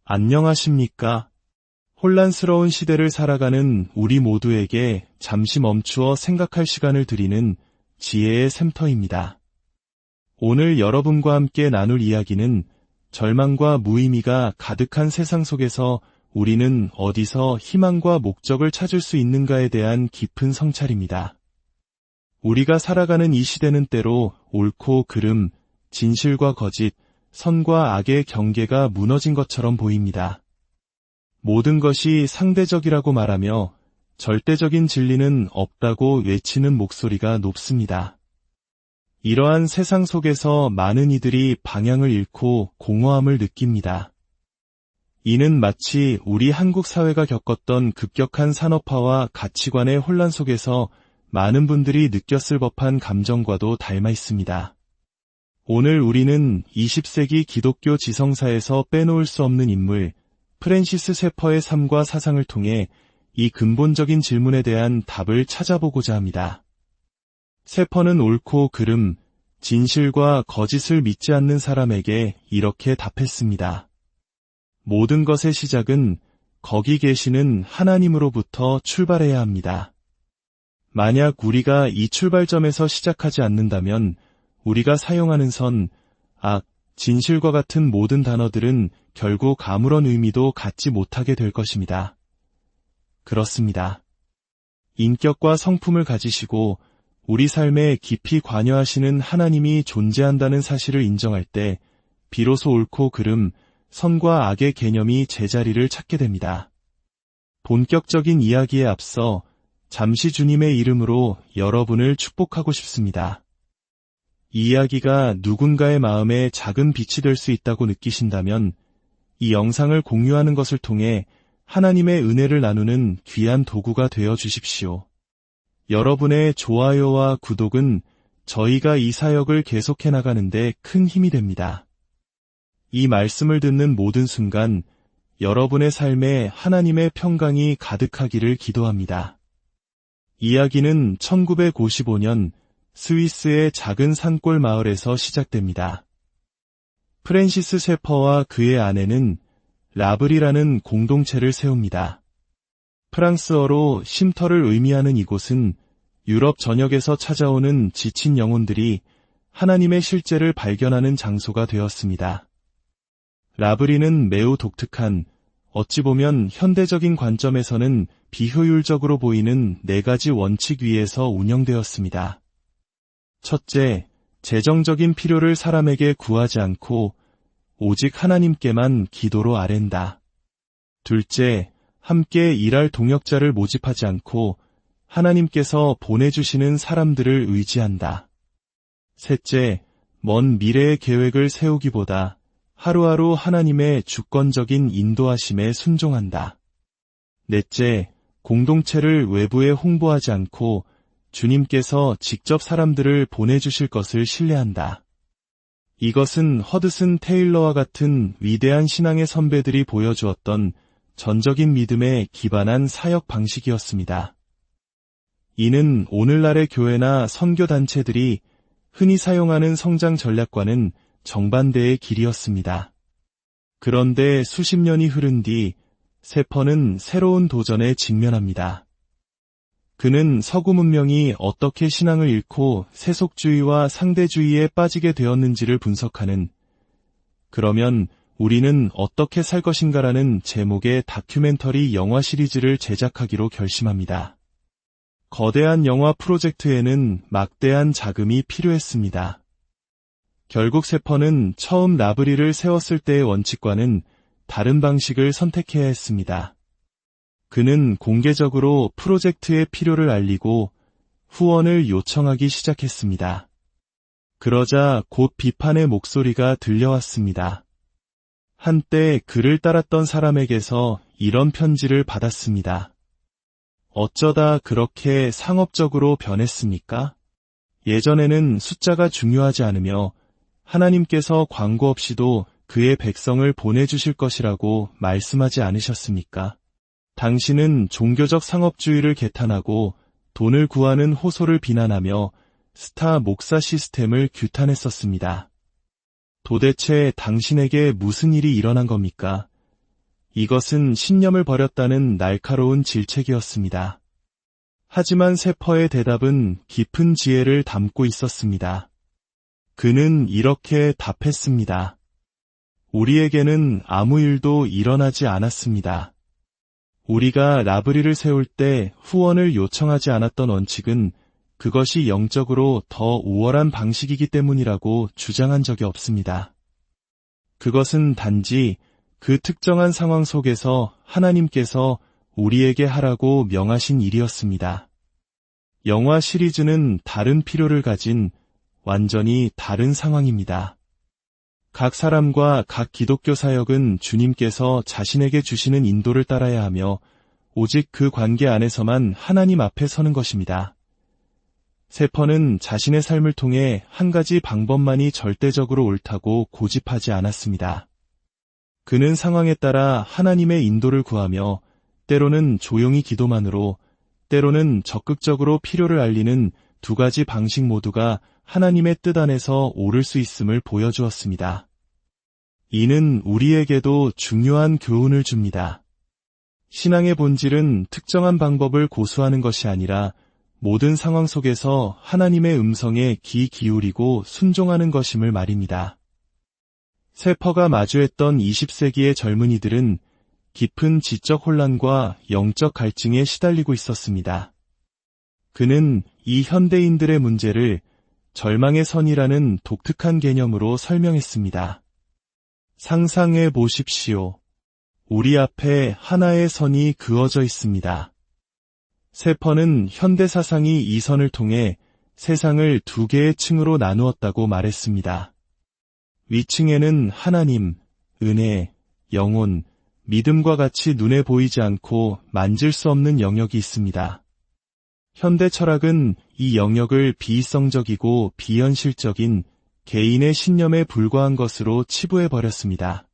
안녕하십니까? 혼란스러운 시대를 살아가는 우리 모두에게 잠시 멈추어 생각할 시간을 드리는 지혜의 샘터입니다. 오늘 여러분과 함께 나눌 이야기는 절망과 무의미가 가득한 세상 속에서 우리는 어디서 희망과 목적을 찾을 수 있는가에 대한 깊은 성찰입니다. 우리가 살아가는 이 시대는 때로 옳고 그름, 진실과 거짓, 선과 악의 경계가 무너진 것처럼 보입니다. 모든 것이 상대적이라고 말하며 절대적인 진리는 없다고 외치는 목소리가 높습니다. 이러한 세상 속에서 많은 이들이 방향을 잃고 공허함을 느낍니다. 이는 마치 우리 한국 사회가 겪었던 급격한 산업화와 가치관의 혼란 속에서 많은 분들이 느꼈을 법한 감정과도 닮아 있습니다. 오늘 우리는 20세기 기독교 지성사에서 빼놓을 수 없는 인물, 프랜시스 세퍼의 삶과 사상을 통해 이 근본적인 질문에 대한 답을 찾아보고자 합니다. 세퍼는 옳고 그름, 진실과 거짓을 믿지 않는 사람에게 이렇게 답했습니다. 모든 것의 시작은 거기 계시는 하나님으로부터 출발해야 합니다. 만약 우리가 이 출발점에서 시작하지 않는다면 우리가 사용하는 선, 악, 진실과 같은 모든 단어들은 결국 아무런 의미도 갖지 못하게 될 것입니다. 그렇습니다. 인격과 성품을 가지시고 우리 삶에 깊이 관여하시는 하나님이 존재한다는 사실을 인정할 때 비로소 옳고 그름, 선과 악의 개념이 제자리를 찾게 됩니다. 본격적인 이야기에 앞서 잠시 주님의 이름으로 여러분을 축복하고 싶습니다. 이 이야기가 누군가의 마음에 작은 빛이 될 수 있다고 느끼신다면 이 영상을 공유하는 것을 통해 하나님의 은혜를 나누는 귀한 도구가 되어 주십시오. 여러분의 좋아요와 구독은 저희가 이 사역을 계속해 나가는데 큰 힘이 됩니다. 이 말씀을 듣는 모든 순간 여러분의 삶에 하나님의 평강이 가득하기를 기도합니다. 이야기는 1955년 스위스의 작은 산골 마을에서 시작됩니다. 프랜시스 세퍼와 그의 아내는 라블이라는 공동체를 세웁니다. 프랑스어로 쉼터를 의미하는 이곳은 유럽 전역에서 찾아오는 지친 영혼들이 하나님의 실제를 발견하는 장소가 되었습니다. 라브리는 매우 독특한, 어찌 보면 현대적인 관점에서는 비효율적으로 보이는 4가지 원칙 위에서 운영되었습니다. 첫째, 재정적인 필요를 사람에게 구하지 않고 오직 하나님께만 기도로 아랜다. 둘째, 함께 일할 동역자를 모집하지 않고 하나님께서 보내주시는 사람들을 의지한다. 셋째, 먼 미래의 계획을 세우기보다 하루하루 하나님의 주권적인 인도하심에 순종한다. 넷째, 공동체를 외부에 홍보하지 않고 주님께서 직접 사람들을 보내주실 것을 신뢰한다. 이것은 허드슨 테일러와 같은 위대한 신앙의 선배들이 보여주었던 전적인 믿음에 기반한 사역 방식이었습니다. 이는 오늘날의 교회나 선교단체들이 흔히 사용하는 성장 전략과는 정반대의 길이었습니다. 그런데 수십 년이 흐른 뒤 세퍼는 새로운 도전에 직면합니다. 그는 서구 문명이 어떻게 신앙을 잃고 세속주의와 상대주의에 빠지게 되었는지를 분석하는 그러면 우리는 어떻게 살 것인가라는 제목의 다큐멘터리 영화 시리즈를 제작하기로 결심합니다. 거대한 영화 프로젝트에는 막대한 자금이 필요했습니다. 결국 세퍼는 처음 라브리를 세웠을 때의 원칙과는 다른 방식을 선택해야 했습니다. 그는 공개적으로 프로젝트의 필요를 알리고 후원을 요청하기 시작했습니다. 그러자 곧 비판의 목소리가 들려왔습니다. 한때 그를 따랐던 사람에게서 이런 편지를 받았습니다. 어쩌다 그렇게 상업적으로 변했습니까? 예전에는 숫자가 중요하지 않으며 하나님께서 광고 없이도 그의 백성을 보내주실 것이라고 말씀하지 않으셨습니까? 당신은 종교적 상업주의를 개탄하고 돈을 구하는 호소를 비난하며 스타 목사 시스템을 규탄했었습니다. 도대체 당신에게 무슨 일이 일어난 겁니까? 이것은 신념을 버렸다는 날카로운 질책이었습니다. 하지만 세퍼의 대답은 깊은 지혜를 담고 있었습니다. 그는 이렇게 답했습니다. 우리에게는 아무 일도 일어나지 않았습니다. 우리가 라브리를 세울 때 후원을 요청하지 않았던 원칙은 그것이 영적으로 더 우월한 방식이기 때문이라고 주장한 적이 없습니다. 그것은 단지 그 특정한 상황 속에서 하나님께서 우리에게 하라고 명하신 일이었습니다. 영화 시리즈는 다른 필요를 가진 완전히 다른 상황입니다. 각 사람과 각 기독교 사역은 주님께서 자신에게 주시는 인도를 따라야 하며 오직 그 관계 안에서만 하나님 앞에 서는 것입니다. 세퍼는 자신의 삶을 통해 한 가지 방법만이 절대적으로 옳다고 고집하지 않았습니다. 그는 상황에 따라 하나님의 인도를 구하며 때로는 조용히 기도만으로, 때로는 적극적으로 필요를 알리는 두 가지 방식 모두가 하나님의 뜻 안에서 옳을 수 있음을 보여주었습니다. 이는 우리에게도 중요한 교훈을 줍니다. 신앙의 본질은 특정한 방법을 고수하는 것이 아니라 모든 상황 속에서 하나님의 음성에 귀 기울이고 순종하는 것임을 말입니다. 세퍼가 마주했던 20세기의 젊은이들은 깊은 지적 혼란과 영적 갈증에 시달리고 있었습니다. 그는 이 현대인들의 문제를 절망의 선이라는 독특한 개념으로 설명했습니다. 상상해 보십시오. 우리 앞에 하나의 선이 그어져 있습니다. 세퍼는 현대사상이 이 선을 통해 세상을 두 개의 층으로 나누었다고 말했습니다. 위층에는 하나님, 은혜, 영혼, 믿음과 같이 눈에 보이지 않고 만질 수 없는 영역이 있습니다. 현대 철학은 이 영역을 비이성적이고 비현실적인 개인의 신념에 불과한 것으로 치부해버렸습니다.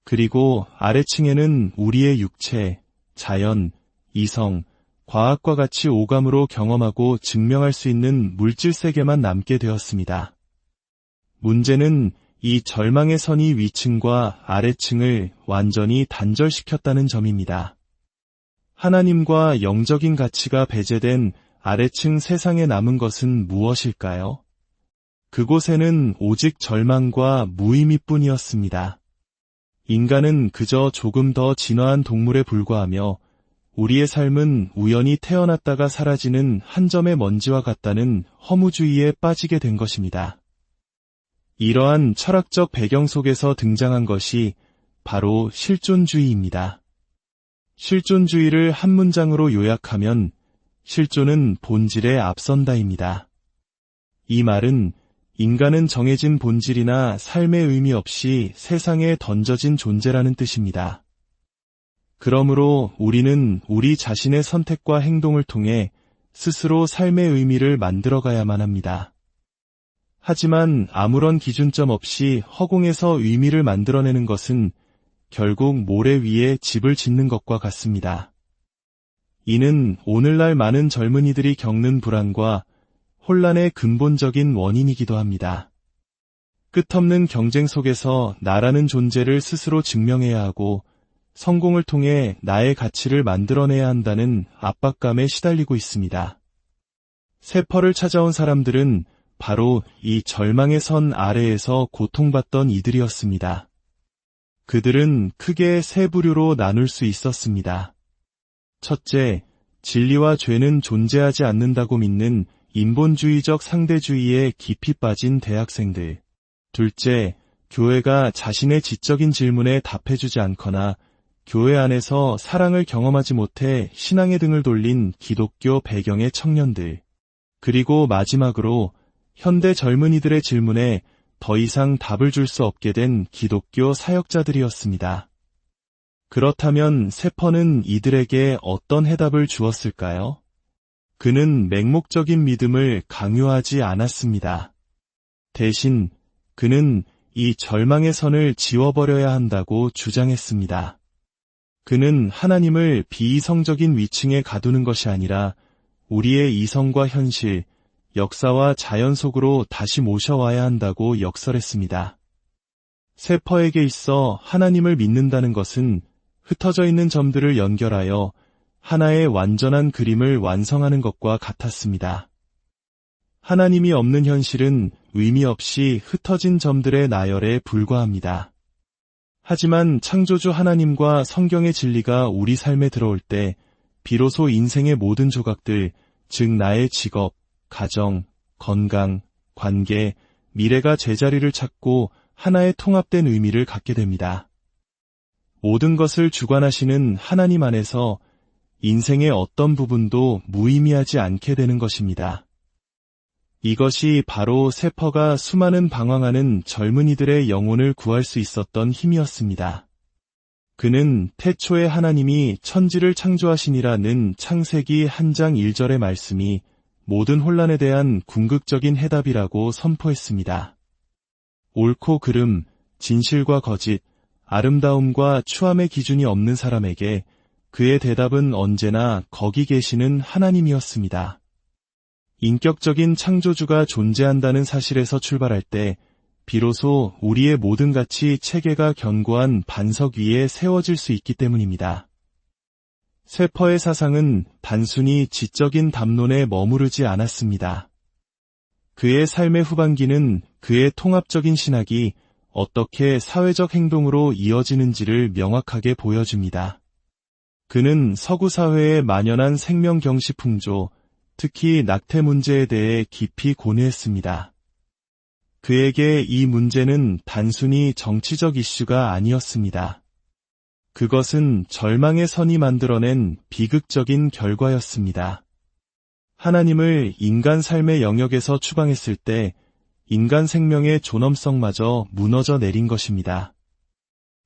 그리고 아래층에는 우리의 육체, 자연, 이성, 과학과 같이 오감으로 경험하고 증명할 수 있는 물질 세계만 남게 되었습니다. 문제는 이 절망의 선이 위층과 아래층을 완전히 단절시켰다는 점입니다. 하나님과 영적인 가치가 배제된 아래층 세상에 남은 것은 무엇일까요? 그곳에는 오직 절망과 무의미뿐이었습니다. 인간은 그저 조금 더 진화한 동물에 불과하며 우리의 삶은 우연히 태어났다가 사라지는 한 점의 먼지와 같다는 허무주의에 빠지게 된 것입니다. 이러한 철학적 배경 속에서 등장한 것이 바로 실존주의입니다. 실존주의를 한 문장으로 요약하면 실존은 본질에 앞선다입니다. 이 말은 인간은 정해진 본질이나 삶의 의미 없이 세상에 던져진 존재라는 뜻입니다. 그러므로 우리는 우리 자신의 선택과 행동을 통해 스스로 삶의 의미를 만들어가야만 합니다. 하지만 아무런 기준점 없이 허공에서 의미를 만들어내는 것은 결국 모래 위에 집을 짓는 것과 같습니다. 이는 오늘날 많은 젊은이들이 겪는 불안과 혼란의 근본적인 원인이기도 합니다. 끝없는 경쟁 속에서 나라는 존재를 스스로 증명해야 하고 성공을 통해 나의 가치를 만들어내야 한다는 압박감에 시달리고 있습니다. 세퍼를 찾아온 사람들은 바로 이 절망의 선 아래에서 고통받던 이들이었습니다. 그들은 크게 세 부류로 나눌 수 있었습니다. 첫째, 진리와 죄는 존재하지 않는다고 믿는 인본주의적 상대주의에 깊이 빠진 대학생들. 둘째, 교회가 자신의 지적인 질문에 답해주지 않거나 교회 안에서 사랑을 경험하지 못해 신앙의 등을 돌린 기독교 배경의 청년들. 그리고 마지막으로 현대 젊은이들의 질문에 더 이상 답을 줄 수 없게 된 기독교 사역자들이었습니다. 그렇다면 세퍼는 이들에게 어떤 해답을 주었을까요? 그는 맹목적인 믿음을 강요하지 않았습니다. 대신 그는 이 절망의 선을 지워버려야 한다고 주장했습니다. 그는 하나님을 비이성적인 위층에 가두는 것이 아니라 우리의 이성과 현실, 역사와 자연 속으로 다시 모셔와야 한다고 역설했습니다. 세퍼에게 있어 하나님을 믿는다는 것은 흩어져 있는 점들을 연결하여 하나의 완전한 그림을 완성하는 것과 같았습니다. 하나님이 없는 현실은 의미 없이 흩어진 점들의 나열에 불과합니다. 하지만 창조주 하나님과 성경의 진리가 우리 삶에 들어올 때 비로소 인생의 모든 조각들, 즉 나의 직업, 가정, 건강, 관계, 미래가 제자리를 찾고 하나의 통합된 의미를 갖게 됩니다. 모든 것을 주관하시는 하나님 안에서 인생의 어떤 부분도 무의미하지 않게 되는 것입니다. 이것이 바로 세퍼가 수많은 방황하는 젊은이들의 영혼을 구할 수 있었던 힘이었습니다. 그는 태초에 하나님이 천지를 창조하시니라는 창세기 1장 1절의 말씀이 모든 혼란에 대한 궁극적인 해답이라고 선포했습니다. 옳고 그름, 진실과 거짓, 아름다움과 추함의 기준이 없는 사람에게 그의 대답은 언제나 거기 계시는 하나님이었습니다. 인격적인 창조주가 존재한다는 사실에서 출발할 때 비로소 우리의 모든 가치 체계가 견고한 반석 위에 세워질 수 있기 때문입니다. 세퍼의 사상은 단순히 지적인 담론에 머무르지 않았습니다. 그의 삶의 후반기는 그의 통합적인 신학이 어떻게 사회적 행동으로 이어지는지를 명확하게 보여줍니다. 그는 서구 사회에 만연한 생명 경시 풍조, 특히 낙태 문제에 대해 깊이 고뇌했습니다. 그에게 이 문제는 단순히 정치적 이슈가 아니었습니다. 그것은 절망의 선이 만들어낸 비극적인 결과였습니다. 하나님을 인간 삶의 영역에서 추방했을 때 인간 생명의 존엄성마저 무너져 내린 것입니다.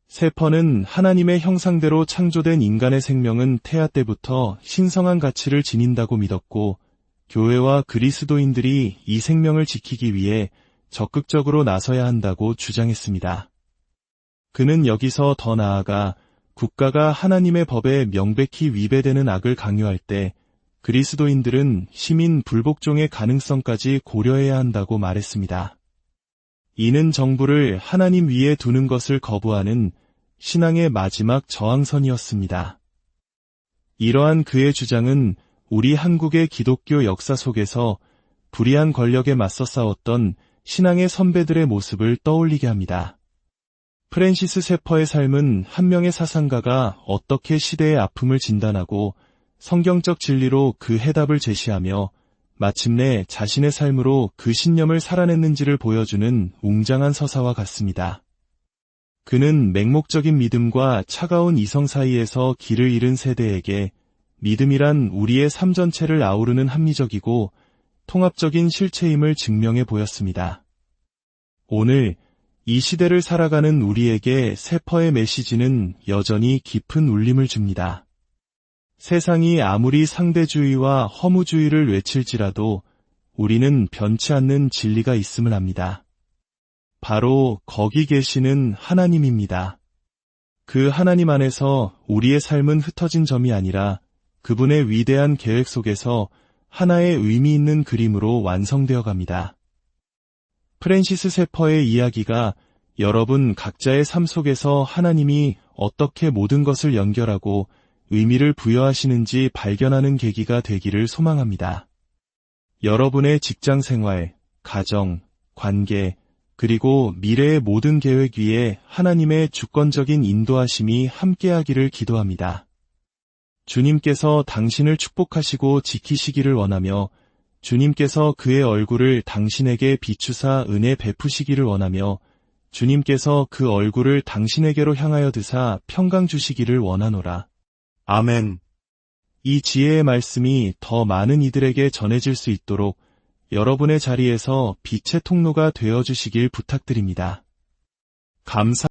세퍼는 하나님의 형상대로 창조된 인간의 생명은 태아 때부터 신성한 가치를 지닌다고 믿었고, 교회와 그리스도인들이 이 생명을 지키기 위해 적극적으로 나서야 한다고 주장했습니다. 그는 여기서 더 나아가 국가가 하나님의 법에 명백히 위배되는 악을 강요할 때 그리스도인들은 시민 불복종의 가능성까지 고려해야 한다고 말했습니다. 이는 정부를 하나님 위에 두는 것을 거부하는 신앙의 마지막 저항선이었습니다. 이러한 그의 주장은 우리 한국의 기독교 역사 속에서 불의한 권력에 맞서 싸웠던 신앙의 선배들의 모습을 떠올리게 합니다. 프랜시스 세퍼의 삶은 한 명의 사상가가 어떻게 시대의 아픔을 진단하고 성경적 진리로 그 해답을 제시하며 마침내 자신의 삶으로 그 신념을 살아냈는지를 보여주는 웅장한 서사와 같습니다. 그는 맹목적인 믿음과 차가운 이성 사이에서 길을 잃은 세대에게 믿음이란 우리의 삶 전체를 아우르는 합리적이고 통합적인 실체임을 증명해 보였습니다. 오늘 이 시대를 살아가는 우리에게 세퍼의 메시지는 여전히 깊은 울림을 줍니다. 세상이 아무리 상대주의와 허무주의를 외칠지라도 우리는 변치 않는 진리가 있음을 압니다. 바로 거기 계시는 하나님입니다. 그 하나님 안에서 우리의 삶은 흩어진 점이 아니라 그분의 위대한 계획 속에서 하나의 의미 있는 그림으로 완성되어 갑니다. 프랜시스 세퍼의 이야기가 여러분 각자의 삶 속에서 하나님이 어떻게 모든 것을 연결하고 의미를 부여하시는지 발견하는 계기가 되기를 소망합니다. 여러분의 직장 생활, 가정, 관계, 그리고 미래의 모든 계획 위에 하나님의 주권적인 인도하심이 함께하기를 기도합니다. 주님께서 당신을 축복하시고 지키시기를 원하며 주님께서 그의 얼굴을 당신에게 비추사 은혜 베푸시기를 원하며 주님께서 그 얼굴을 당신에게로 향하여 드사 평강 주시기를 원하노라. 아멘. 이 지혜의 말씀이 더 많은 이들에게 전해질 수 있도록 여러분의 자리에서 빛의 통로가 되어주시길 부탁드립니다. 감사합니다.